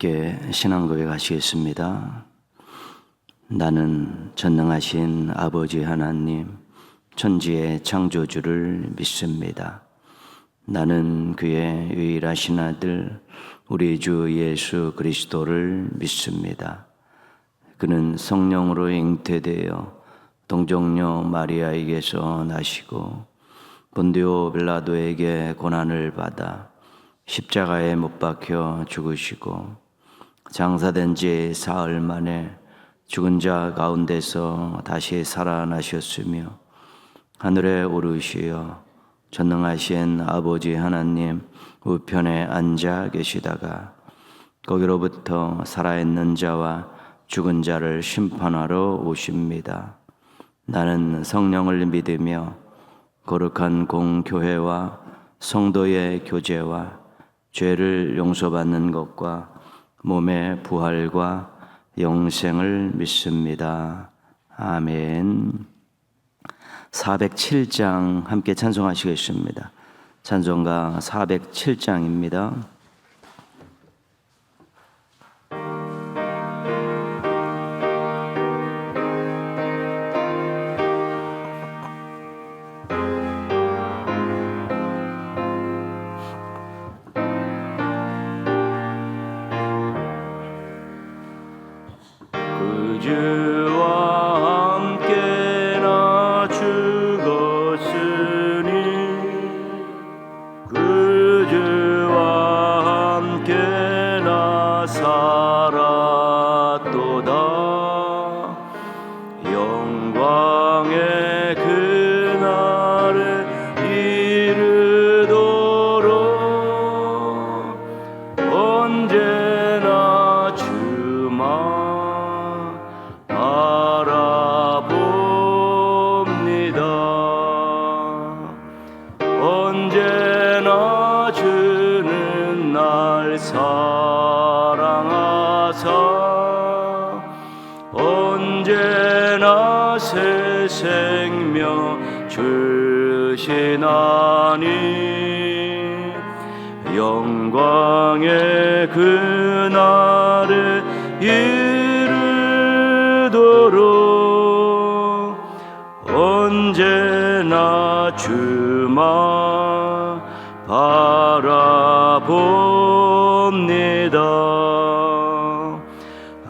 함께 신앙고백 하시겠습니다. 나는 전능하신 아버지 하나님, 천지의 창조주를 믿습니다. 나는 그의 유일하신 아들 우리 주 예수 그리스도를 믿습니다. 그는 성령으로 잉태되어 동정녀 마리아에게서 나시고 본디오 빌라도에게 고난을 받아 십자가에 못 박혀 죽으시고 장사된 지 사흘 만에 죽은 자 가운데서 다시 살아나셨으며 하늘에 오르시어 전능하신 아버지 하나님 우편에 앉아 계시다가 거기로부터 살아있는 자와 죽은 자를 심판하러 오십니다. 나는 성령을 믿으며 거룩한 공교회와 성도의 교제와 죄를 용서받는 것과 몸의 부활과 영생을 믿습니다. 아멘. 407장 함께 찬송하시겠습니다. 찬송가 407장입니다. 주와 함께나 죽었으니 그 주와 함께나 살았도다. 영광의 그날에 이르도록 언제나 주만 바라봅니다. 언제나 주는 날 사랑하사 언제나 새 생명 주시나니 영광의 그날에 이르도록 언제나 주만 바라봅니다.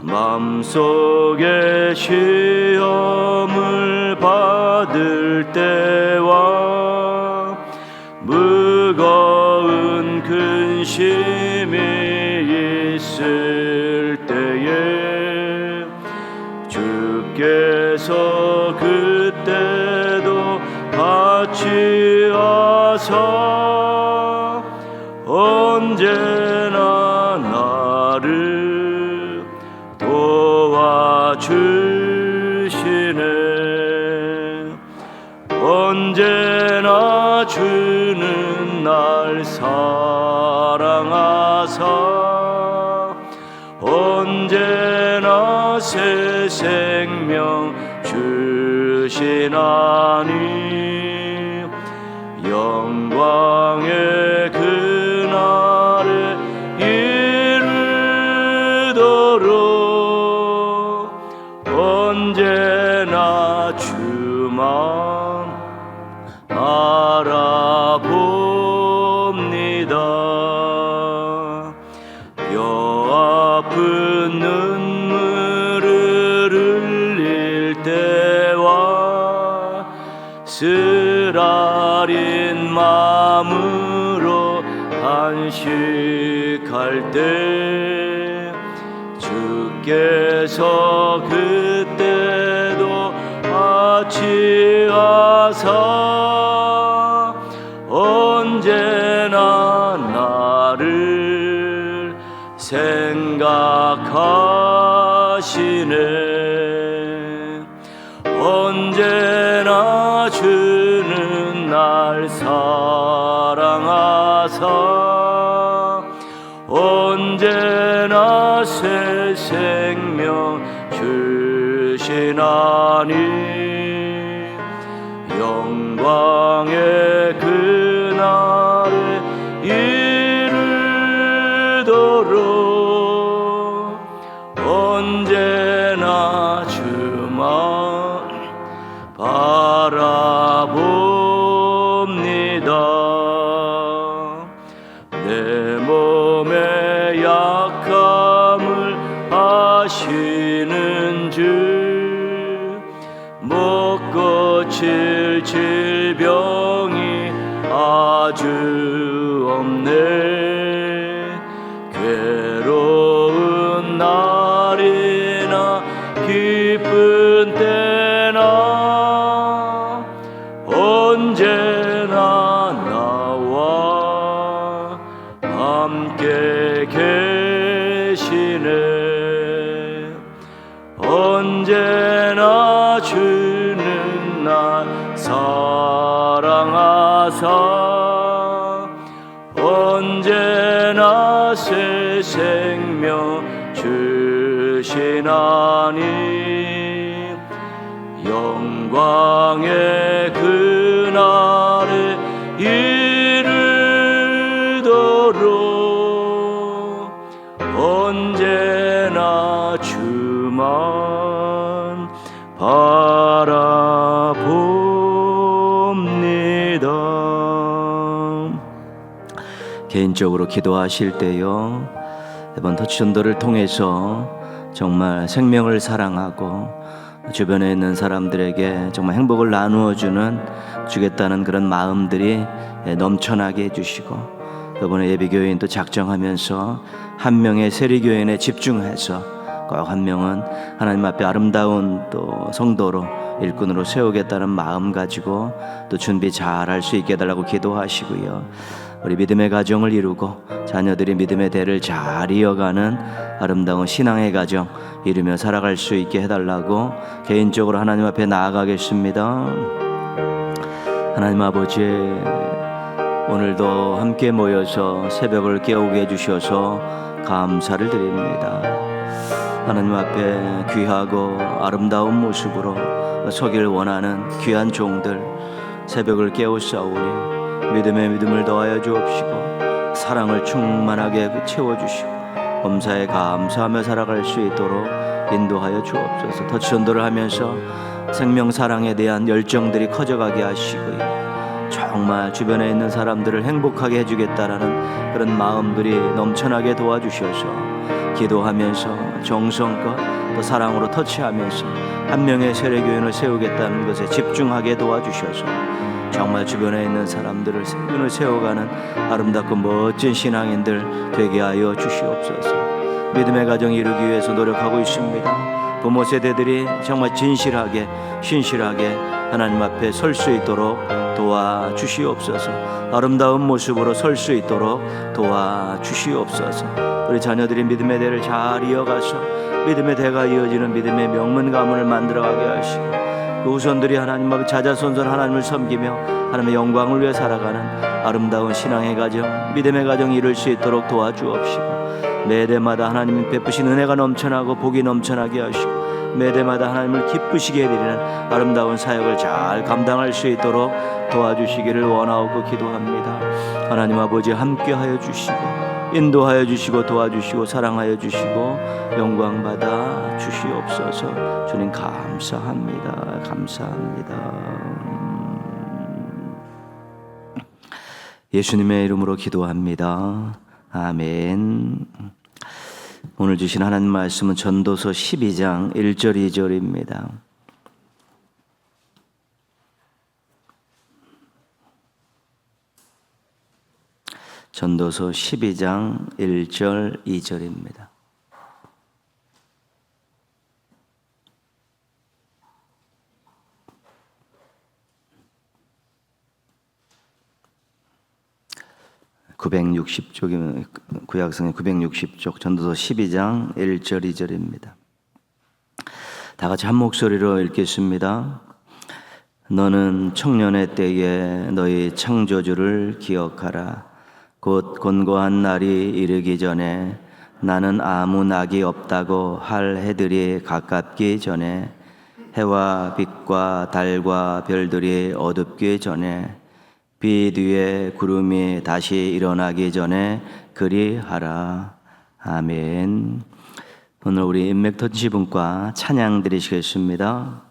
마음속에 시험을 받을 때와 무거운 근심이 있을 때에 주께서 그때도 같이 와서 언제나 나를 도와주시네. 언제나 주는 날 사랑하사 언제나 새 생명 주시나니 영광의 그날에 이르도록 언제나 주만 바라봅니다. 뼈 아픈 눈물을 흘릴 때와 쓰라린 마음으로 안식할 때 주께서 그때도 같이 와서 언제나 나를 생각하시네. 언제나 주는 날 사랑하사 언제나 새 생명 주시나니 영광의 그날에 이르도록 고칠 질병이 아주 없네. 괴로운 날이나 기쁜 때나 언제나 나와 함께 계시네. 언제나 주는 날 사랑하사 언제나 새 생명 주시나니 영광의 그날에 이르도록 언제나 주만 바라봅니다. 개인적으로 기도하실 때요, 이번 터치전도를 통해서 정말 생명을 사랑하고 주변에 있는 사람들에게 정말 행복을 나누어주는 주겠다는 그런 마음들이 넘쳐나게 해주시고, 이번에 예비교인도 작정하면서 한 명의 세리교인에 집중해서 꼭 한 명은 하나님 앞에 아름다운 또 성도로 일꾼으로 세우겠다는 마음 가지고 또 준비 잘 할 수 있게 해달라고 기도하시고요, 우리 믿음의 가정을 이루고 자녀들이 믿음의 대를 잘 이어가는 아름다운 신앙의 가정 이루며 살아갈 수 있게 해달라고 개인적으로 하나님 앞에 나아가겠습니다. 하나님 아버지, 오늘도 함께 모여서 새벽을 깨우게 해주셔서 감사를 드립니다. 하나님 앞에 귀하고 아름다운 모습으로 서길 원하는 귀한 종들 새벽을 깨우사오니 믿음의 믿음을 더하여 주옵시고 사랑을 충만하게 채워주시고 범사에 감사하며 살아갈 수 있도록 인도하여 주옵소서. 터치전도를 하면서 생명사랑에 대한 열정들이 커져가게 하시고요, 정말 주변에 있는 사람들을 행복하게 해주겠다라는 그런 마음들이 넘쳐나게 도와주셔서 기도하면서 정성껏 또 사랑으로 터치하면서 한 명의 세례교인을 세우겠다는 것에 집중하게 도와주셔서 정말 주변에 있는 사람들을 세워가는 아름답고 멋진 신앙인들 되게 하여 주시옵소서. 믿음의 가정 이루기 위해서 노력하고 있습니다. 부모 세대들이 정말 진실하게 신실하게 하나님 앞에 설 수 있도록 도와주시옵소서. 아름다운 모습으로 설 수 있도록 도와주시옵소서. 우리 자녀들이 믿음의 대를 잘 이어가서 믿음의 대가 이어지는 믿음의 명문 가문을 만들어가게 하시고 그 후손들이 하나님 앞에 자자손손 하나님을 섬기며 하나님의 영광을 위해 살아가는 아름다운 신앙의 가정, 믿음의 가정 이룰 수 있도록 도와주옵시고 매대마다 하나님이 베푸신 은혜가 넘쳐나고 복이 넘쳐나게 하시고 매대마다 하나님을 기쁘시게 해드리는 아름다운 사역을 잘 감당할 수 있도록 도와주시기를 원하고 기도합니다. 하나님 아버지 함께하여 주시고 인도하여 주시고 도와주시고 사랑하여 주시고 영광받아 주시옵소서. 주님 감사합니다. 감사합니다. 예수님의 이름으로 기도합니다. 아멘. 오늘 주신 하나님 말씀은 전도서 12장 1절 2절입니다. 전도서 12장 1절 2절입니다. 구약성의 960쪽 전도서 12장 1절 2절입니다. 다 같이 한 목소리로 읽겠습니다. 너는 청년의 때에 너희 창조주를 기억하라. 곧 곤고한 날이 이르기 전에 나는 아무 낙이 없다고 할 해들이 가깝기 전에 해와 빛과 달과 별들이 어둡기 전에 비 뒤에 구름이 다시 일어나기 전에 그리하라. 아멘. 오늘 우리 인맥터치 분과 찬양 드리시겠습니다.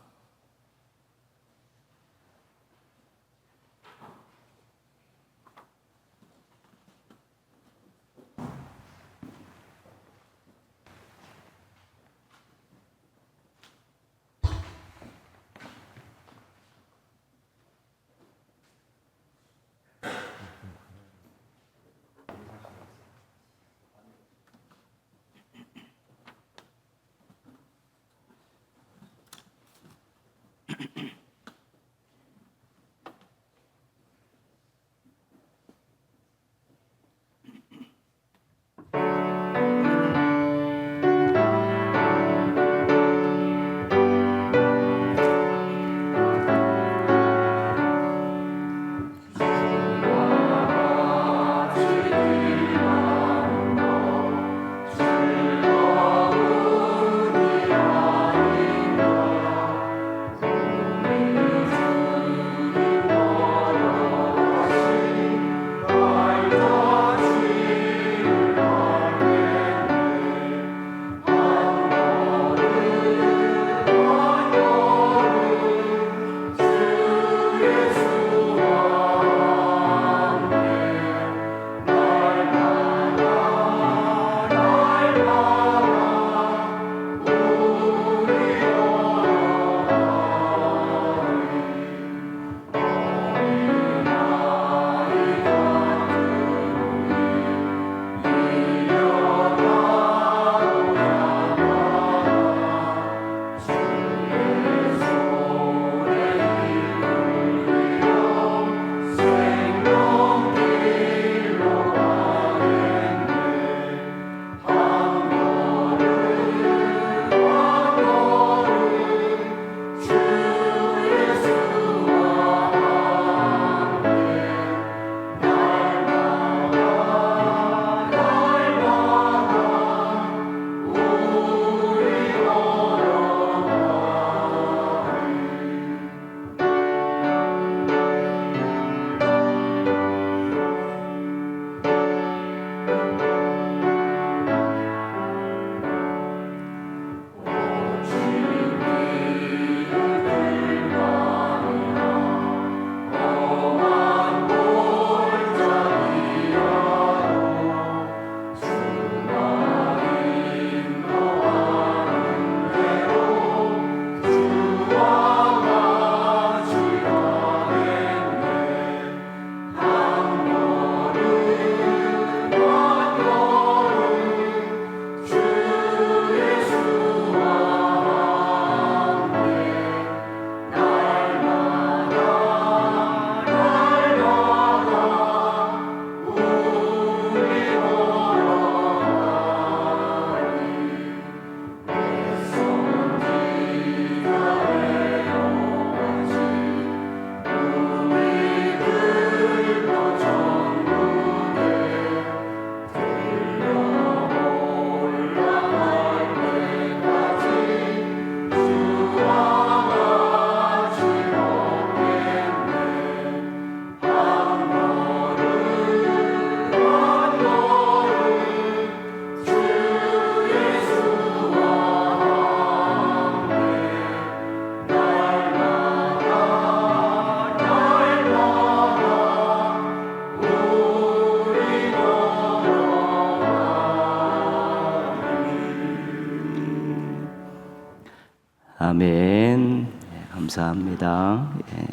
감사합니다. 예.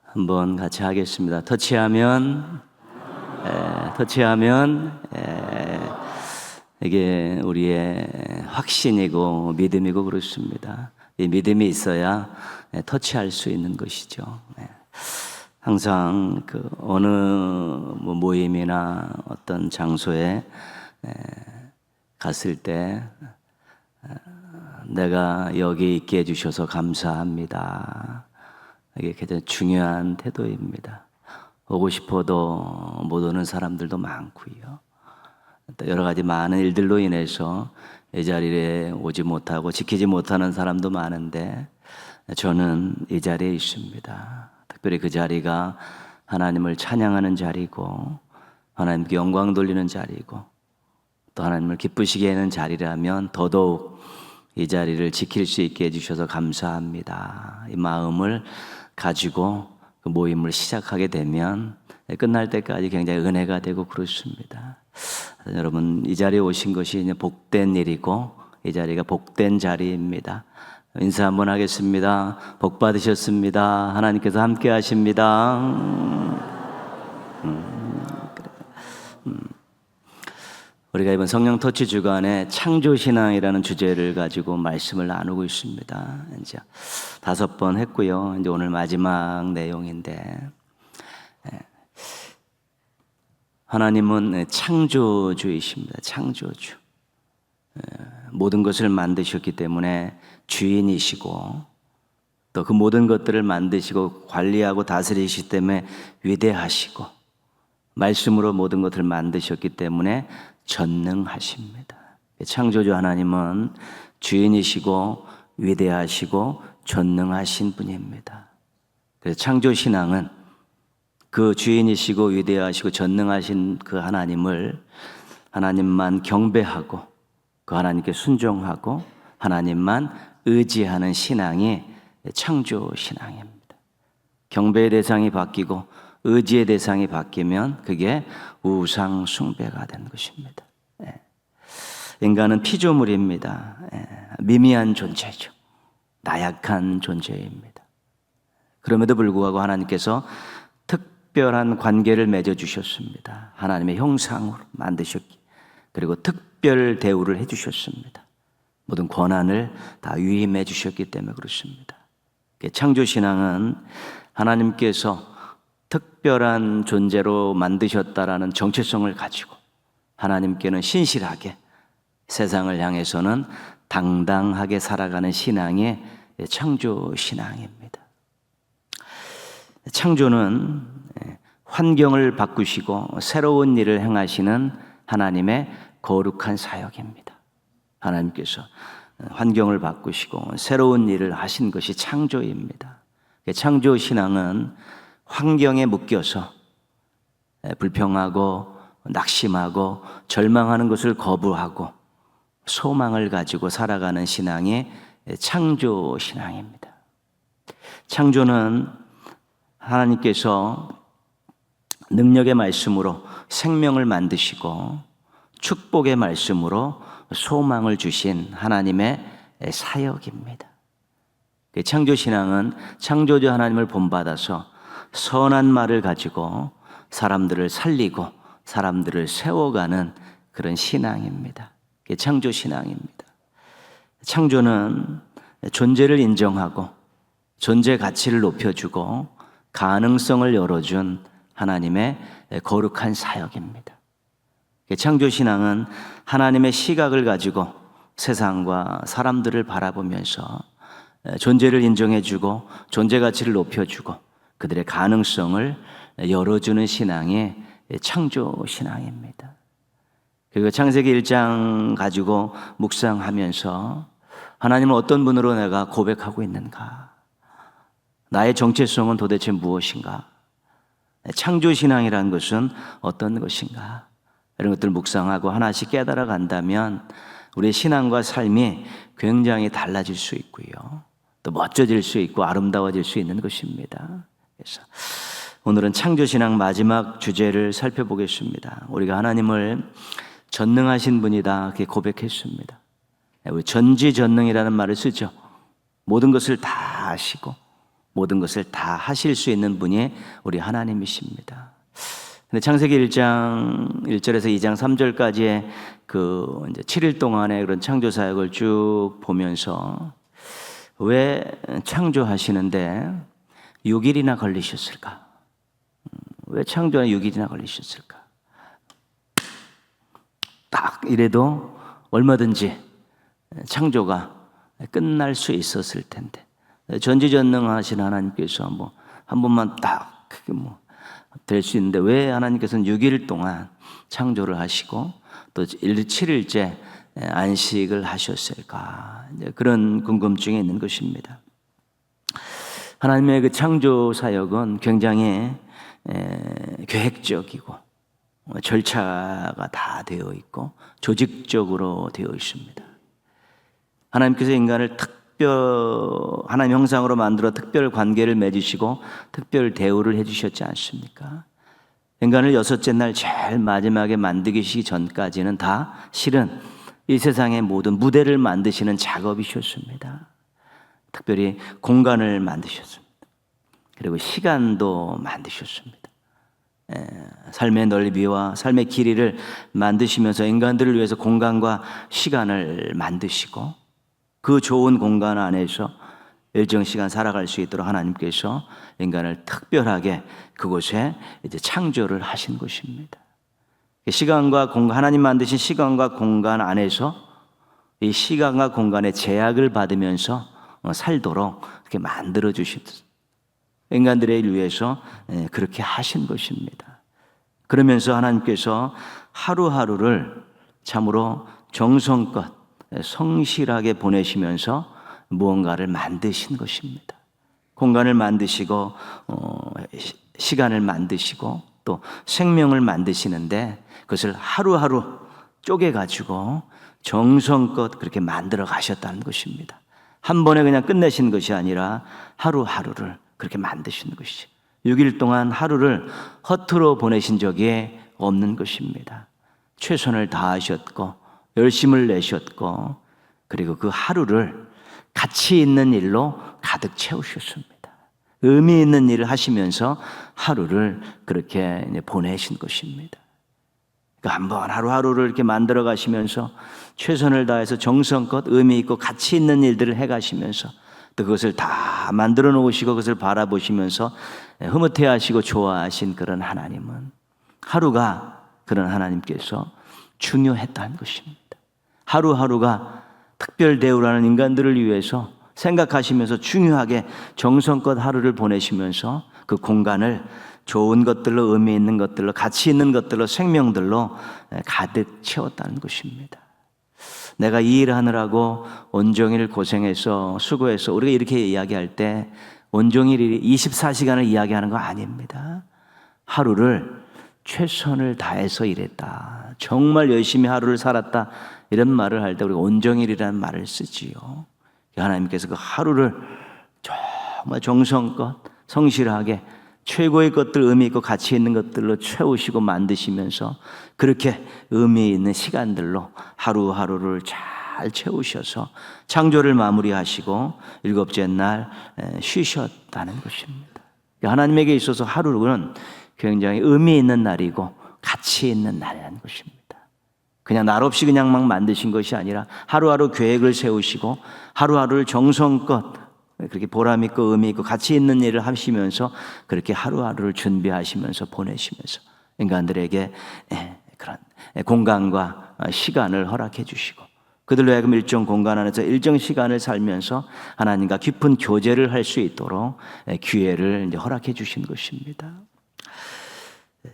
한번 같이 하겠습니다. 터치하면 이게 우리의 확신이고 믿음이고 그렇습니다. 이 믿음이 있어야 터치할 수 있는 것이죠. 항상 그 어느 모임이나 어떤 장소에 갔을 때 내가 여기 있게 해주셔서 감사합니다. 이게 굉장히 중요한 태도입니다. 오고 싶어도 못 오는 사람들도 많고요. 또 여러 가지 많은 일들로 인해서 이 자리에 오지 못하고 지키지 못하는 사람도 많은데 저는 이 자리에 있습니다. 특별히 그 자리가 하나님을 찬양하는 자리고 하나님께 영광 돌리는 자리고 또 하나님을 기쁘시게 하는 자리라면 더더욱 이 자리를 지킬 수 있게 해주셔서 감사합니다. 이 마음을 가지고 그 모임을 시작하게 되면 끝날 때까지 굉장히 은혜가 되고 그렇습니다. 여러분, 이 자리에 오신 것이 이제 복된 일이고 이 자리가 복된 자리입니다. 인사 한번 하겠습니다. 복 받으셨습니다. 하나님께서 함께 하십니다. 우리가 이번 성령 터치 주간에 창조신앙이라는 주제를 가지고 말씀을 나누고 있습니다. 이제 5번 했고요. 이제 오늘 마지막 내용인데, 하나님은 창조주이십니다. 창조주. 모든 것을 만드셨기 때문에 주인이시고 또 그 모든 것들을 만드시고 관리하고 다스리시기 때문에 위대하시고 말씀으로 모든 것을 만드셨기 때문에 전능하십니다. 창조주 하나님은 주인이시고 위대하시고 전능하신 분입니다. 그래서 창조신앙은 그 주인이시고 위대하시고 전능하신 그 하나님만 경배하고 그 하나님께 순종하고 하나님만 의지하는 신앙이 창조신앙입니다. 경배의 대상이 바뀌고 의지의 대상이 바뀌면 그게 우상 숭배가 되는 것입니다. 인간은 피조물입니다. 미미한 존재죠. 나약한 존재입니다. 그럼에도 불구하고 하나님께서 특별한 관계를 맺어주셨습니다. 하나님의 형상으로 만드셨기 그리고 특별 대우를 해주셨습니다. 모든 권한을 다 위임해 주셨기 때문에 그렇습니다. 창조신앙은 하나님께서 특별한 존재로 만드셨다라는 정체성을 가지고 하나님께는 신실하게 세상을 향해서는 당당하게 살아가는 신앙이 창조신앙입니다. 창조는 환경을 바꾸시고 새로운 일을 행하시는 하나님의 거룩한 사역입니다. 하나님께서 환경을 바꾸시고 새로운 일을 하신 것이 창조입니다. 창조신앙은 환경에 묶여서 불평하고 낙심하고 절망하는 것을 거부하고 소망을 가지고 살아가는 신앙이 창조신앙입니다. 창조는 하나님께서 능력의 말씀으로 생명을 만드시고 축복의 말씀으로 소망을 주신 하나님의 사역입니다. 창조신앙은 창조주 하나님을 본받아서 선한 말을 가지고 사람들을 살리고 사람들을 세워가는 그런 신앙입니다. 창조신앙입니다. 창조는 존재를 인정하고 존재 가치를 높여주고 가능성을 열어준 하나님의 거룩한 사역입니다. 창조신앙은 하나님의 시각을 가지고 세상과 사람들을 바라보면서 존재를 인정해주고 존재 가치를 높여주고 그들의 가능성을 열어주는 신앙이 창조신앙입니다. 그리고 창세기 1장 가지고 묵상하면서 하나님은 어떤 분으로 내가 고백하고 있는가? 나의 정체성은 도대체 무엇인가? 창조신앙이라는 것은 어떤 것인가? 이런 것들을 묵상하고 하나씩 깨달아 간다면 우리의 신앙과 삶이 굉장히 달라질 수 있고요. 또 멋져질 수 있고 아름다워질 수 있는 것입니다. 그래서 오늘은 창조신앙 마지막 주제를 살펴보겠습니다. 우리가 하나님을 전능하신 분이다 그렇게 고백했습니다. 우리 전지전능이라는 말을 쓰죠. 모든 것을 다 아시고 모든 것을 다 하실 수 있는 분이 우리 하나님이십니다. 근데 창세기 1장 1절에서 2장 3절까지의 그 이제 7일 동안의 그런 창조 사역을 쭉 보면서 왜 창조하시는데 6일이나 걸리셨을까? 왜 창조에 6일이나 걸리셨을까? 딱 이래도 얼마든지 창조가 끝날 수 있었을 텐데 전지전능하신 하나님께서 한 번만 딱 될 수 있는데 왜 하나님께서는 6일 동안 창조를 하시고 또 7일째 안식을 하셨을까? 그런 궁금증이 있는 것입니다. 하나님의 그 창조 사역은 굉장히 계획적이고 절차가 다 되어 있고 조직적으로 되어 있습니다. 하나님께서 인간을 하나님 형상으로 만들어 특별 관계를 맺으시고 특별 대우를 해주셨지 않습니까? 인간을 여섯째 날 제일 마지막에 만드시기 전까지는 다 실은 이 세상의 모든 무대를 만드시는 작업이셨습니다. 특별히 공간을 만드셨습니다. 그리고 시간도 만드셨습니다. 삶의 넓이와 삶의 길이를 만드시면서 인간들을 위해서 공간과 시간을 만드시고 그 좋은 공간 안에서 일정 시간 살아갈 수 있도록 하나님께서 인간을 특별하게 그곳에 이제 창조를 하신 것입니다. 시간과 공간, 하나님 만드신 시간과 공간 안에서 이 시간과 공간의 제약을 받으면서 살도록 이렇게 만들어 주셨습니다. 인간들을 위해서 그렇게 하신 것입니다. 그러면서 하나님께서 하루하루를 참으로 정성껏 성실하게 보내시면서 무언가를 만드신 것입니다. 공간을 만드시고 시간을 만드시고 또 생명을 만드시는데 그것을 하루하루 쪼개가지고 정성껏 그렇게 만들어 가셨다는 것입니다. 한 번에 그냥 끝내신 것이 아니라 하루하루를 그렇게 만드신 것이죠. 6일 동안 하루를 허투루 보내신 적이 없는 것입니다. 최선을 다하셨고 열심을 내셨고 그리고 그 하루를 가치 있는 일로 가득 채우셨습니다. 의미 있는 일을 하시면서 하루를 그렇게 보내신 것입니다. 그러니까 한번 하루하루를 이렇게 만들어 가시면서 최선을 다해서 정성껏 의미 있고 가치 있는 일들을 해 가시면서 또 그것을 다 만들어 놓으시고 그것을 바라보시면서 흐뭇해 하시고 좋아하신 그런 하나님은 하루가 그런 하나님께서 중요했다는 것입니다. 하루하루가 특별 대우라는 인간들을 위해서 생각하시면서 중요하게 정성껏 하루를 보내시면서 그 공간을 좋은 것들로 의미 있는 것들로 가치 있는 것들로 생명들로 가득 채웠다는 것입니다. 내가 이 일을 하느라고 온종일 고생해서 수고해서 우리가 이렇게 이야기할 때 온종일 24시간을 이야기하는 거 아닙니다. 하루를 최선을 다해서 일했다. 정말 열심히 하루를 살았다. 이런 말을 할 때 우리가 온종일이라는 말을 쓰지요. 하나님께서 그 하루를 정말 정성껏 성실하게 최고의 것들, 의미 있고 가치 있는 것들로 채우시고 만드시면서 그렇게 의미 있는 시간들로 하루하루를 잘 채우셔서 창조를 마무리하시고 일곱째 날 쉬셨다는 것입니다. 하나님에게 있어서 하루는 굉장히 의미 있는 날이고 가치 있는 날이라는 것입니다. 그냥 날 없이 그냥 막 만드신 것이 아니라 하루하루 계획을 세우시고 하루하루를 정성껏 그렇게 보람 있고 의미 있고 가치 있는 일을 하시면서 그렇게 하루하루를 준비하시면서 보내시면서 인간들에게 그런 공간과 시간을 허락해 주시고 그들로 하여금 일정 공간 안에서 일정 시간을 살면서 하나님과 깊은 교제를 할 수 있도록 기회를 이제 허락해 주신 것입니다.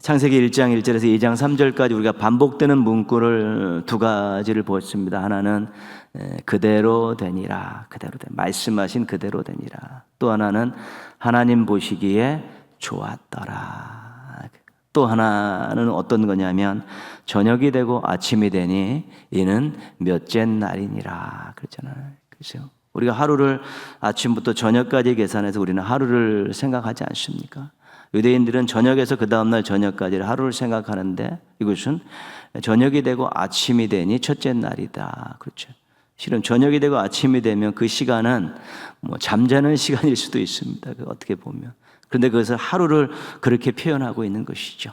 창세기 1장 1절에서 2장 3절까지 우리가 반복되는 문구를 두 가지를 보았습니다. 하나는 그대로 되니라, 말씀하신 그대로 되니라. 또 하나는 하나님 보시기에 좋았더라. 또 하나는 어떤 거냐면 저녁이 되고 아침이 되니 이는 몇째 날이니라 그랬잖아요. 그렇죠? 우리가 하루를 아침부터 저녁까지 계산해서 우리는 하루를 생각하지 않습니까? 유대인들은 저녁에서 그 다음날 저녁까지 하루를 생각하는데 이것은 저녁이 되고 아침이 되니 첫째 날이다. 그렇죠. 실은 저녁이 되고 아침이 되면 그 시간은 뭐 잠자는 시간일 수도 있습니다. 어떻게 보면. 그런데 그것을 하루를 그렇게 표현하고 있는 것이죠.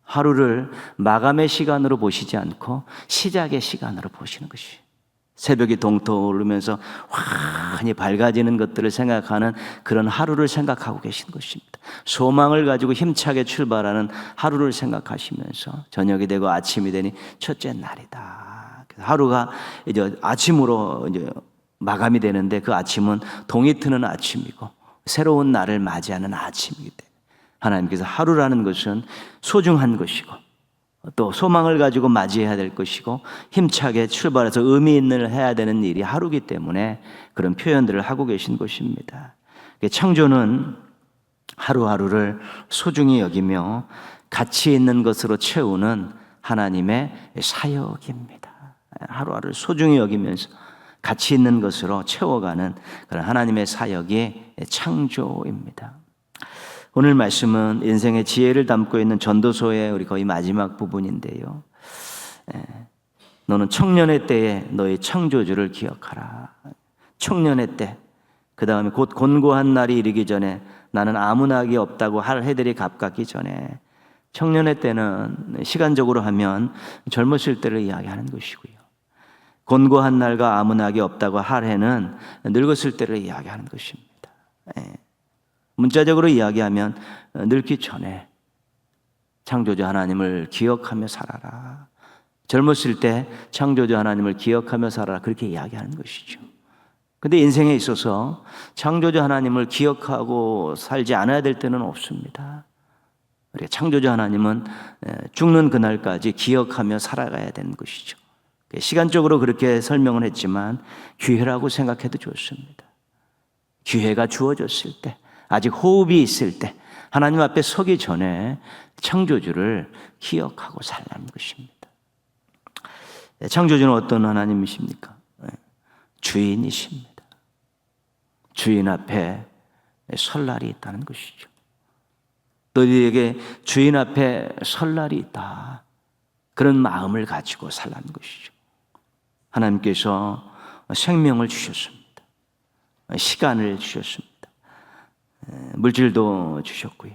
하루를 마감의 시간으로 보시지 않고 시작의 시간으로 보시는 것이. 새벽이 동토오르면서 환히 밝아지는 것들을 생각하는 그런 하루를 생각하고 계신 것입니다. 소망을 가지고 힘차게 출발하는 하루를 생각하시면서 저녁이 되고 아침이 되니 첫째 날이다. 하루가 이제 아침으로 이제 마감이 되는데 그 아침은 동이 트는 아침이고 새로운 날을 맞이하는 아침이기 때문에 하나님께서 하루라는 것은 소중한 것이고 또 소망을 가지고 맞이해야 될 것이고 힘차게 출발해서 의미 있는 해야 되는 일이 하루기 때문에 그런 표현들을 하고 계신 것입니다. 창조는 하루하루를 소중히 여기며 가치 있는 것으로 채우는 하나님의 사역입니다. 하루하루를 소중히 여기면서 가치 있는 것으로 채워가는 그런 하나님의 사역이 창조입니다. 오늘 말씀은 인생의 지혜를 담고 있는 전도서의 우리 거의 마지막 부분인데요. 너는 청년의 때에 너의 창조주를 기억하라. 청년의 때, 그 다음에 곧 곤고한 날이 이르기 전에 나는 아무 낙이 없다고 할 해들이 가깝기 전에. 청년의 때는 시간적으로 하면 젊었을 때를 이야기하는 것이고요. 곤고한 날과 아무 낙이 없다고 할 해는 늙었을 때를 이야기하는 것입니다. 문자적으로 이야기하면 늙기 전에 창조주 하나님을 기억하며 살아라. 젊었을 때 창조주 하나님을 기억하며 살아라. 그렇게 이야기하는 것이죠. 그런데 인생에 있어서 창조주 하나님을 기억하고 살지 않아야 될 때는 없습니다. 우리가 창조주 하나님은 죽는 그날까지 기억하며 살아가야 되는 것이죠. 시간적으로 그렇게 설명을 했지만 기회라고 생각해도 좋습니다. 기회가 주어졌을 때, 아직 호흡이 있을 때 하나님 앞에 서기 전에 창조주를 기억하고 살라는 것입니다. 창조주는 어떤 하나님이십니까? 주인이십니다. 주인 앞에 설 날이 있다는 것이죠. 너희에게 주인 앞에 설 날이 있다. 그런 마음을 가지고 살라는 것이죠. 하나님께서 생명을 주셨습니다. 시간을 주셨습니다. 물질도 주셨고요.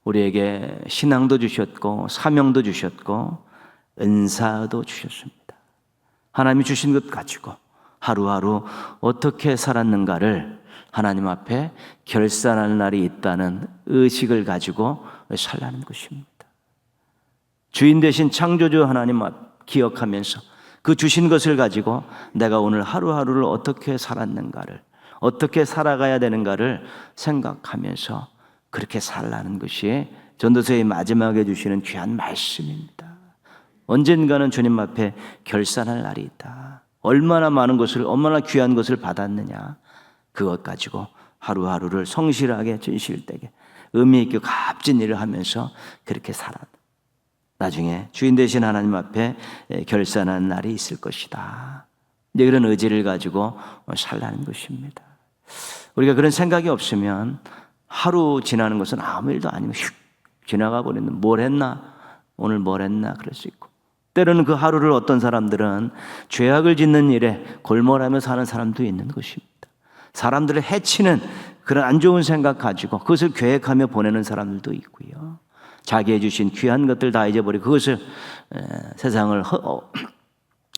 우리에게 신앙도 주셨고 사명도 주셨고 은사도 주셨습니다. 하나님이 주신 것 가지고 하루하루 어떻게 살았는가를 하나님 앞에 결산할 날이 있다는 의식을 가지고 살라는 것입니다. 주인 되신 창조주 하나님 앞 기억하면서 그 주신 것을 가지고 내가 오늘 하루하루를 어떻게 살았는가를, 어떻게 살아가야 되는가를 생각하면서 그렇게 살라는 것이 전도서의 마지막에 주시는 귀한 말씀입니다. 언젠가는 주님 앞에 결산할 날이 있다. 얼마나 많은 것을, 얼마나 귀한 것을 받았느냐, 그것 가지고 하루하루를 성실하게 진실되게 의미 있게 값진 일을 하면서 그렇게 살아. 나중에 주인 되신 하나님 앞에 결산한 날이 있을 것이다. 이제 그런 의지를 가지고 살라는 것입니다. 우리가 그런 생각이 없으면 하루 지나는 것은 아무 일도 아니면 휙 지나가 버리는, 뭘 했나? 오늘 뭘 했나? 그럴 수 있고, 때로는 그 하루를 어떤 사람들은 죄악을 짓는 일에 골몰하며 사는 사람도 있는 것입니다. 사람들을 해치는 그런 안 좋은 생각 가지고 그것을 계획하며 보내는 사람들도 있고요. 자기의 주신 귀한 것들 다 잊어버리고 그것을 세상을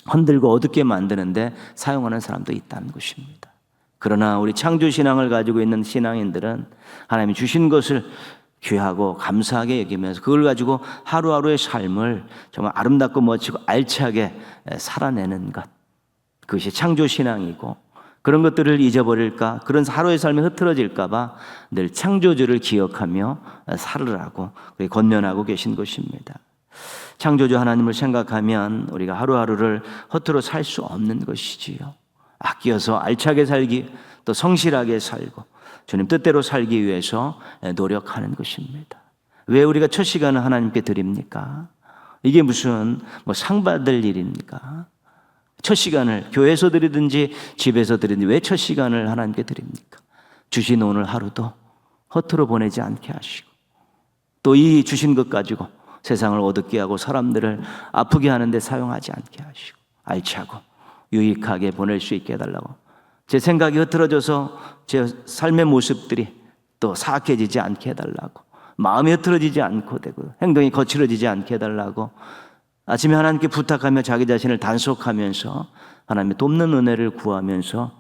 흔들고 어둡게 만드는데 사용하는 사람도 있다는 것입니다. 그러나 우리 창조신앙을 가지고 있는 신앙인들은 하나님이 주신 것을 귀하고 감사하게 여기면서 그걸 가지고 하루하루의 삶을 정말 아름답고 멋지고 알차게 살아내는 것, 그것이 창조신앙이고, 그런 것들을 잊어버릴까, 그런 하루의 삶이 흐트러질까 봐 늘 창조주를 기억하며 살으라고 권면하고 계신 것입니다. 창조주 하나님을 생각하면 우리가 하루하루를 허투루 살 수 없는 것이지요. 아껴서 알차게 살기, 또 성실하게 살고 주님 뜻대로 살기 위해서 노력하는 것입니다. 왜 우리가 첫 시간을 하나님께 드립니까? 이게 무슨 상 받을 일입니까? 첫 시간을 교회에서 드리든지 집에서 드리든지 왜 첫 시간을 하나님께 드립니까? 주신 오늘 하루도 허투루 보내지 않게 하시고, 또 이 주신 것 가지고 세상을 어둡게 하고 사람들을 아프게 하는데 사용하지 않게 하시고, 알차고 유익하게 보낼 수 있게 해달라고, 제 생각이 흐트러져서 제 삶의 모습들이 또 사악해지지 않게 해달라고, 마음이 흐트러지지 않고 되고 행동이 거칠어지지 않게 해달라고 아침에 하나님께 부탁하며 자기 자신을 단속하면서 하나님의 돕는 은혜를 구하면서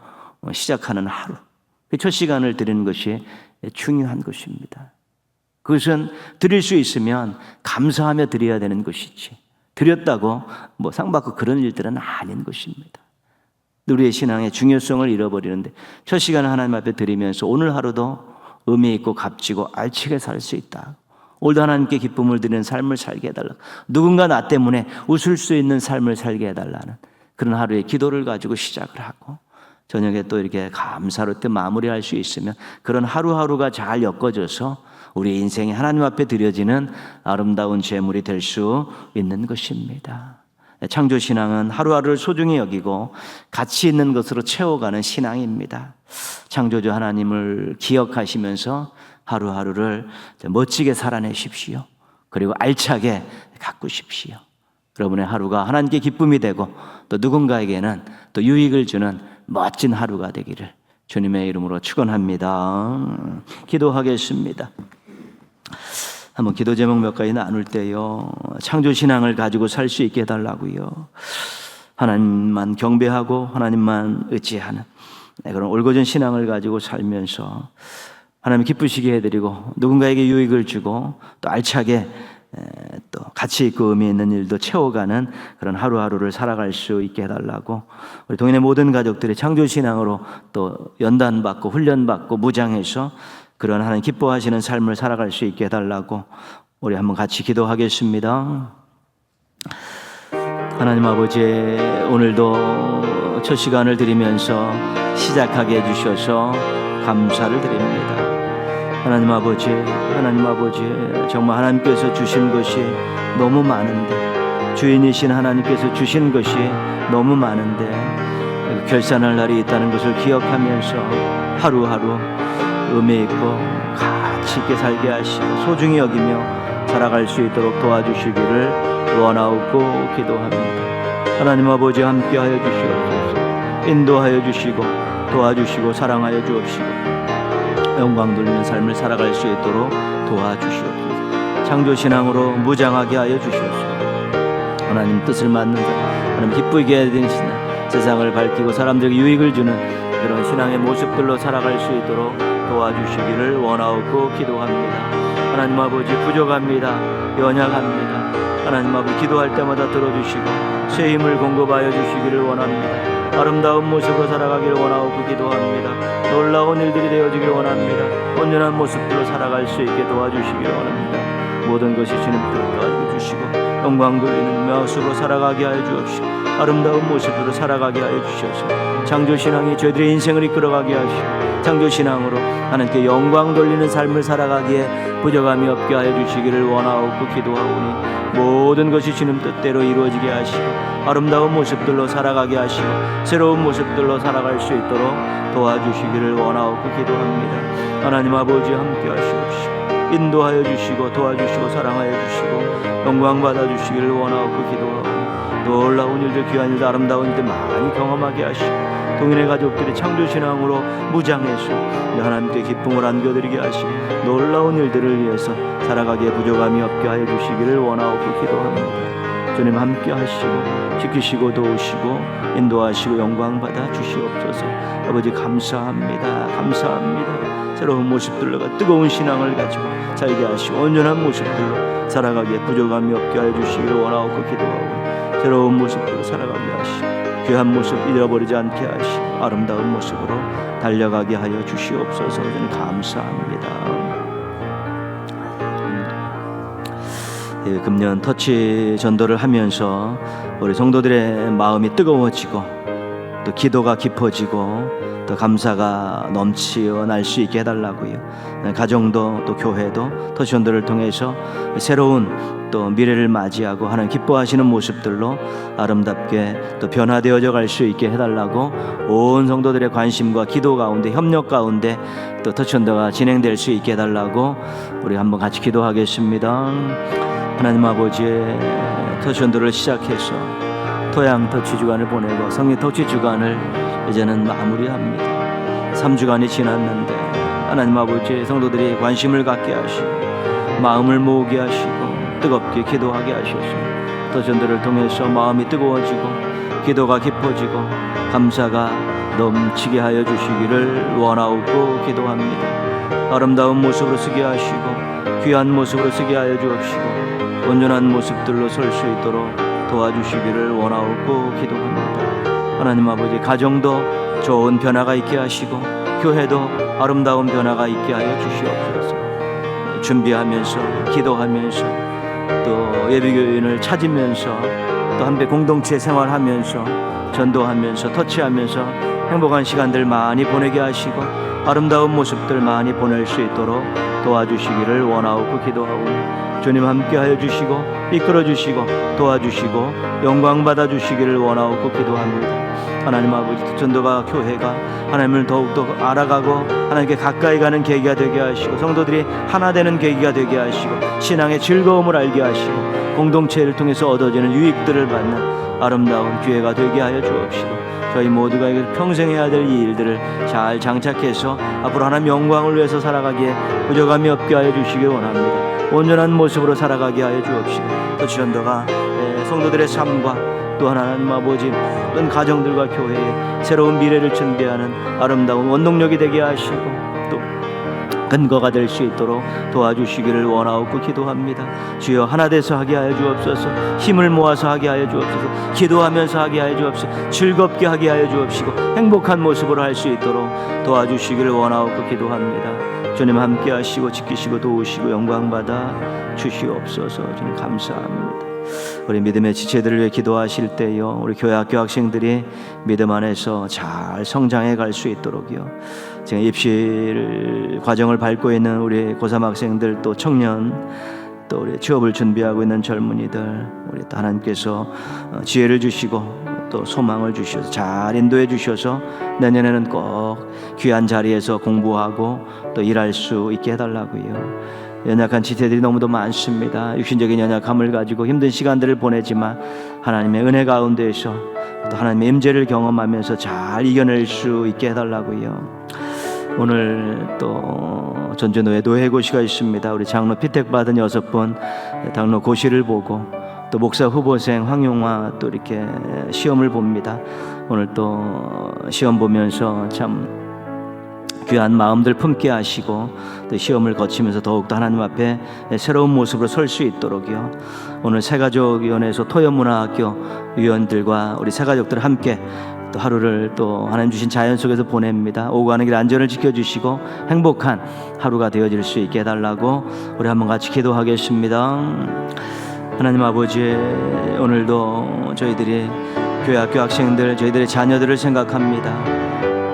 시작하는 하루, 그 첫 시간을 드리는 것이 중요한 것입니다. 그것은 드릴 수 있으면 감사하며 드려야 되는 것이지, 드렸다고 뭐 상 받고 그런 일들은 아닌 것입니다. 우리의 신앙의 중요성을 잃어버리는데, 첫 시간을 하나님 앞에 드리면서 오늘 하루도 의미 있고 값지고 알차게 살 수 있다, 오늘도 하나님께 기쁨을 드리는 삶을 살게 해달라, 누군가 나 때문에 웃을 수 있는 삶을 살게 해달라는 그런 하루의 기도를 가지고 시작을 하고, 저녁에 또 이렇게 감사롭게 마무리할 수 있으면 그런 하루하루가 잘 엮어져서 우리 인생이 하나님 앞에 드려지는 아름다운 제물이 될 수 있는 것입니다. 창조신앙은 하루하루를 소중히 여기고 가치 있는 것으로 채워가는 신앙입니다. 창조주 하나님을 기억하시면서 하루하루를 멋지게 살아내십시오. 그리고 알차게 가꾸십시오. 여러분의 하루가 하나님께 기쁨이 되고 또 누군가에게는 또 유익을 주는 멋진 하루가 되기를 주님의 이름으로 축원합니다. 기도하겠습니다. 한번 기도 제목 몇 가지 나눌 때요, 창조신앙을 가지고 살 수 있게 해달라고요. 하나님만 경배하고 하나님만 의지하는 그런 올곧은 신앙을 가지고 살면서 하나님 기쁘시게 해드리고 누군가에게 유익을 주고 또 알차게 또 가치 있고 의미 있는 일도 채워가는 그런 하루하루를 살아갈 수 있게 해달라고, 우리 동인의 모든 가족들이 창조신앙으로 또 연단받고 훈련받고 무장해서 그런 하나님 기뻐하시는 삶을 살아갈 수 있게 해달라고 우리 한번 같이 기도하겠습니다. 하나님 아버지, 오늘도 첫 시간을 드리면서 시작하게 해주셔서 감사를 드립니다. 하나님 아버지, 정말 하나님께서 주신 것이 너무 많은데, 주인이신 하나님께서 주신 것이 너무 많은데 결산할 날이 있다는 것을 기억하면서 하루하루 의미 있고 가치 있게 살게 하시고 소중히 여기며 살아갈 수 있도록 도와주시기를 원하옵고 기도합니다. 하나님 아버지, 함께하여 주시옵소서. 인도하여 주시고 도와주시고 사랑하여 주옵시고 영광 돌리는 삶을 살아갈 수 있도록 도와주시옵소서. 창조신앙으로 무장하게 하여 주시옵소서. 하나님 뜻을 맞는 자, 하나님 기쁘게 해드리는 신앙, 세상을 밝히고 사람들에게 유익을 주는 그런 신앙의 모습들로 살아갈 수 있도록 도와주시기를 원하옵고 기도합니다. 하나님 아버지, 부족합니다. 연약합니다. 하나님 아버지, 기도할 때마다 들어주시고 새 힘을 공급하여 주시기를 원합니다. 아름다운 모습으로 살아가기를 원하옵고 기도합니다. 놀라운 일들이 되어지기를 원합니다. 온전한 모습들로 살아갈 수 있게 도와주시기를 원합니다. 모든 것이 주님 뜻을 가지고 주시고 영광 돌리는 모습으로 살아가게 하여 주옵시고 아름다운 모습으로 살아가게 하여 주시옵소서. 창조신앙이 저희들의 인생을 이끌어가게 하시고 창조신앙으로 하나님께 영광 돌리는 삶을 살아가기에 부족함이 없게 하여 주시기를 원하옵고 기도하오니 모든 것이 주님 뜻대로 이루어지게 하시고 아름다운 모습들로 살아가게 하시고 새로운 모습들로 살아갈 수 있도록 도와주시기를 원하옵고 기도합니다. 하나님 아버지, 함께 하시옵시고 인도하여 주시고 도와주시고 사랑하여 주시고 영광 받아주시기를 원하옵고 기도하고 놀라운 일들, 귀한 일들, 아름다운 일들 많이 경험하게 하시고 동인의 가족들이 창조신앙으로 무장해서 하나님께 기쁨을 안겨드리게 하시고 놀라운 일들을 위해서 살아가기에 부족함이 없게 하여 주시기를 원하옵고 기도합니다. 주님 함께 하시고 지키시고 도우시고 인도하시고 영광 받아 주시옵소서. 아버지, 감사합니다. 새로운 모습들로 뜨거운 신앙을 가지고 살게 하시고 온전한 모습들로 살아가기에 부족함이 없게 하여 주시기를 원하옵고 기도하고 새로운 모습으로 살아가게 하시고 귀한 모습 잃어버리지 않게 하시고 아름다운 모습으로 달려가게 하여 주시옵소서. 저는 감사합니다. 금년 터치 전도를 하면서 우리 성도들의 마음이 뜨거워지고 또 기도가 깊어지고 또 감사가 넘치어날 수 있게 해달라고요. 가정도 또 교회도 터치 전도를 통해서 새로운 또 미래를 맞이하고 하나님 기뻐하시는 모습들로 아름답게 또 변화되어져 갈 수 있게 해달라고 온 성도들의 관심과 기도 가운데 협력 가운데 또 터치원더가 진행될 수 있게 해달라고 우리 한번 같이 기도하겠습니다. 하나님 아버지, 터치원더를 시작해서 토양 터치 주간을 보내고 성령 터치 주간을 이제는 마무리합니다. 3주간이 지났는데 하나님 아버지, 성도들이 관심을 갖게 하시고 마음을 모으게 하시고 뜨겁게 기도하게 하셔서 터전들을 통해서 마음이 뜨거워지고 기도가 깊어지고 감사가 넘치게 하여 주시기를 원하옵고 기도합니다. 아름다운 모습으로 쓰게 하시고 귀한 모습으로 쓰게 하여 주옵시고 온전한 모습들로 설 수 있도록 도와주시기를 원하옵고 기도합니다. 하나님 아버지, 가정도 좋은 변화가 있게 하시고 교회도 아름다운 변화가 있게 하여 주시옵소서. 준비하면서 기도하면서 또 예비교인을 찾으면서 또 한배 공동체 생활하면서 전도하면서 터치하면서 행복한 시간들 많이 보내게 하시고 아름다운 모습들 많이 보낼 수 있도록 도와주시기를 원하옵고 기도하고 주님 함께하여 주시고 이끌어 주시고 도와주시고 영광 받아 주시기를 원하옵고 기도합니다. 하나님 아버지, 전도가 교회가 하나님을 더욱더 알아가고 하나님께 가까이 가는 계기가 되게 하시고 성도들이 하나 되는 계기가 되게 하시고 신앙의 즐거움을 알게 하시고 공동체를 통해서 얻어지는 유익들을 받는 아름다운 기회가 되게 하여 주옵시고 저희 모두가 평생 해야 될 이 일들을 잘 장착해서 앞으로 하나님 영광을 위해서 살아가기에 부족함이 없게 하여 주시기 원합니다. 온전한 모습으로 살아가게 하여 주옵시고 또 전도가 성도들의 삶과 또 하나님 아버지 모든 가정들과 교회에 새로운 미래를 준비하는 아름다운 원동력이 되게 하시고 또 근거가 될 수 있도록 도와주시기를 원하옵고 기도합니다. 주여 하나 돼서 하게 하여 주옵소서. 힘을 모아서 하게 하여 주옵소서. 기도하면서 하게 하여 주옵소서. 즐겁게 하게 하여 주옵시고 행복한 모습으로 할 수 있도록 도와주시기를 원하옵고 기도합니다. 주님 함께 하시고 지키시고 도우시고 영광받아 주시옵소서. 주님 감사합니다. 우리 믿음의 지체들을 위해 기도하실 때요, 우리 교회 학교 학생들이 믿음 안에서 잘 성장해 갈 수 있도록요, 지금 입시 과정을 밟고 있는 우리 고3 학생들 또 청년 또 우리 취업을 준비하고 있는 젊은이들, 우리 하나님께서 지혜를 주시고 또 소망을 주셔서 잘 인도해 주셔서 내년에는 꼭 귀한 자리에서 공부하고 또 일할 수 있게 해달라고요. 연약한 지체들이 너무도 많습니다. 육신적인 연약함을 가지고 힘든 시간들을 보내지만 하나님의 은혜 가운데에서 또 하나님의 임재를 경험하면서 잘 이겨낼 수 있게 해달라고요. 오늘 또 전주노회 노회고시가 있습니다. 우리 장로 피택 받은 6분 장로 고시를 보고 또 목사 후보생 황용화 또 이렇게 시험을 봅니다. 오늘 또 시험 보면서 참 귀한 마음들 품게 하시고 또 시험을 거치면서 더욱더 하나님 앞에 새로운 모습으로 설 수 있도록요. 오늘 새가족위원회에서 토요문화학교 위원들과 우리 새가족들 함께 또 하루를 또 하나님 주신 자연 속에서 보냅니다. 오고 가는 길 안전을 지켜주시고 행복한 하루가 되어질 수 있게 해달라고 우리 한번 같이 기도하겠습니다. 하나님 아버지, 오늘도 저희들이 교회 학교 학생들, 저희들의 자녀들을 생각합니다.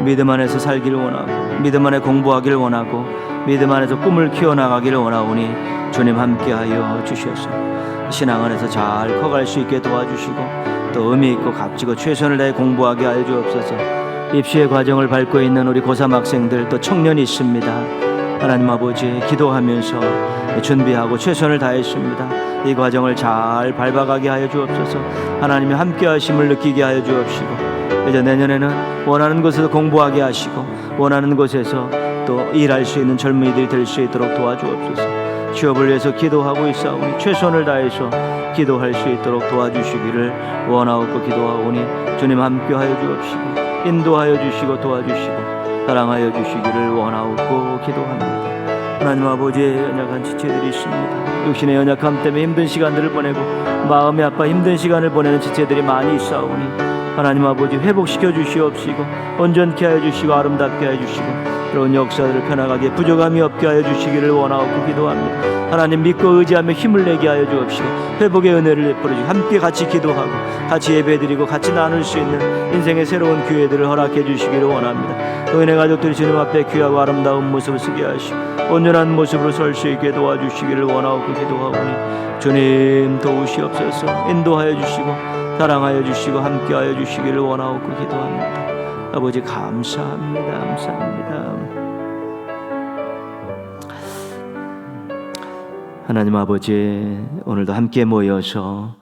믿음 안에서 살기를 원하고 믿음 안에 공부하기를 원하고 믿음 안에서 꿈을 키워나가기를 원하오니 주님 함께하여 주셔서 신앙 안에서 잘 커갈 수 있게 도와주시고 또 의미 있고 값지고 최선을 다해 공부하게 하여 주옵소서. 입시의 과정을 밟고 있는 우리 고3 학생들 또 청년이 있습니다. 하나님 아버지, 기도하면서 준비하고 최선을 다했습니다. 이 과정을 잘 밟아가게 하여 주옵소서. 하나님의 함께하심을 느끼게 하여 주옵시고 이제 내년에는 원하는 곳에서 공부하게 하시고 원하는 곳에서 또 일할 수 있는 젊은이들이 될 수 있도록 도와주옵소서. 취업을 위해서 기도하고 있사오니 최선을 다해서 기도할 수 있도록 도와주시기를 원하옵고 기도하오니 주님 함께하여 주옵시고 인도하여 주시고 도와주시고 사랑하여 주시기를 원하옵고 기도합니다. 하나님 아버지, 연약한 지체들이 있습니다. 육신의 연약함 때문에 힘든 시간들을 보내고 마음이 아파 힘든 시간을 보내는 지체들이 많이 있사오니 하나님 아버지 회복시켜 주시옵시고 온전케 하여 주시고 아름답게 하여 주시고 그런 역사들을 펴나가게 부족함이 없게 하여 주시기를 원하옵고 기도합니다. 하나님 믿고 의지하며 힘을 내게 하여 주옵시고 회복의 은혜를 베풀어 주시고 함께 같이 기도하고 같이 예배드리고 같이 나눌 수 있는 인생의 새로운 기회들을 허락해 주시기를 원합니다. 또 은혜 가족들이 주님 앞에 귀하고 아름다운 모습을 쓰게 하시고 온전한 모습으로 설 수 있게 도와주시기를 원하옵고 기도하오니 주님 도우시옵소서. 인도하여 주시고 사랑하여 주시고 함께하여 주시기를 원하옵고 기도합니다. 아버지 감사합니다. 감사합니다. 하나님 아버지, 오늘도 함께 모여서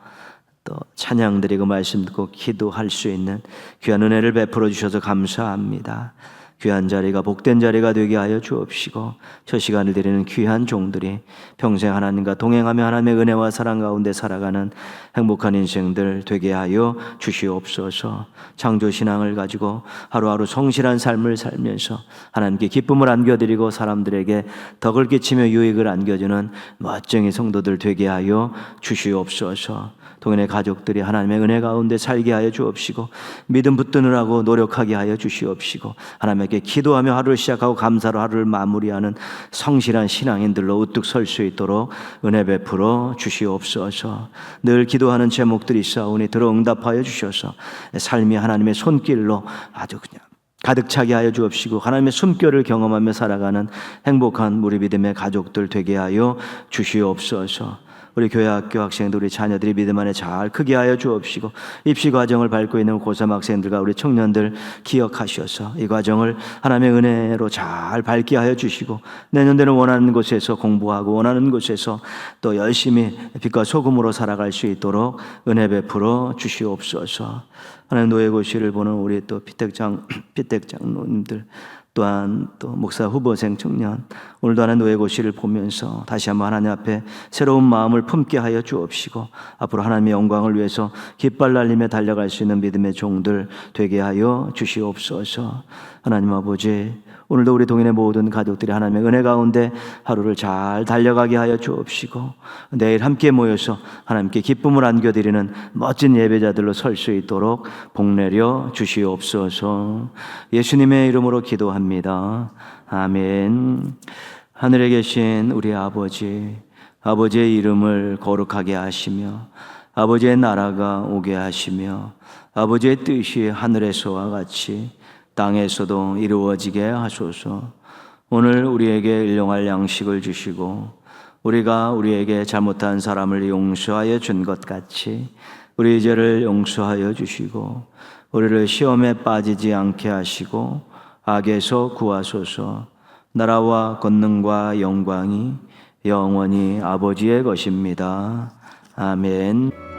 또 찬양드리고 말씀 듣고 기도할 수 있는 귀한 은혜를 베풀어 주셔서 감사합니다. 귀한 자리가 복된 자리가 되게 하여 주옵시고 저 시간을 드리는 귀한 종들이 평생 하나님과 동행하며 하나님의 은혜와 사랑 가운데 살아가는 행복한 인생들 되게 하여 주시옵소서. 창조신앙을 가지고 하루하루 성실한 삶을 살면서 하나님께 기쁨을 안겨드리고 사람들에게 덕을 끼치며 유익을 안겨주는 멋쟁이 성도들 되게 하여 주시옵소서. 동행의 가족들이 하나님의 은혜 가운데 살게 하여 주옵시고 믿음 붙드느라고 노력하게 하여 주시옵시고 하나님께 기도하며 하루를 시작하고 감사로 하루를 마무리하는 성실한 신앙인들로 우뚝 설 수 있도록 은혜 베풀어 주시옵소서. 늘 기도하는 제목들이 있사오니 들어 응답하여 주셔서 삶이 하나님의 손길로 아주 그냥 가득 차게 하여 주옵시고 하나님의 숨결을 경험하며 살아가는 행복한 우리 믿음의 가족들 되게 하여 주시옵소서. 우리 교회 학교 학생들 우리 자녀들이 믿음 안에 잘 크게 하여 주옵시고 입시 과정을 밟고 있는 고3 학생들과 우리 청년들 기억하셔서 이 과정을 하나님의 은혜로 잘 밟게 하여 주시고 내년에는 원하는 곳에서 공부하고 원하는 곳에서 또 열심히 빛과 소금으로 살아갈 수 있도록 은혜 베풀어 주시옵소서. 하나님 노예고시를 보는 우리 또 피택장로님들 또한 또 목사 후보생 청년 오늘도 하나님 노예고시를 보면서 다시 한번 하나님 앞에 새로운 마음을 품게 하여 주옵시고 앞으로 하나님의 영광을 위해서 깃발 날리며 달려갈 수 있는 믿음의 종들 되게 하여 주시옵소서. 하나님 아버지, 오늘도 우리 동인의 모든 가족들이 하나님의 은혜 가운데 하루를 잘 달려가게 하여 주옵시고 내일 함께 모여서 하나님께 기쁨을 안겨드리는 멋진 예배자들로 설 수 있도록 복내려 주시옵소서. 예수님의 이름으로 기도합니다. 아멘. 하늘에 계신 우리 아버지, 아버지의 이름을 거룩하게 하시며 아버지의 나라가 오게 하시며 아버지의 뜻이 하늘에서와 같이 땅에서도 이루어지게 하소서. 오늘 우리에게 일용할 양식을 주시고 우리가 우리에게 잘못한 사람을 용서하여 준 것 같이 우리 죄를 용서하여 주시고 우리를 시험에 빠지지 않게 하시고 악에서 구하소서. 나라와 권능과 영광이 영원히 아버지의 것입니다. 아멘.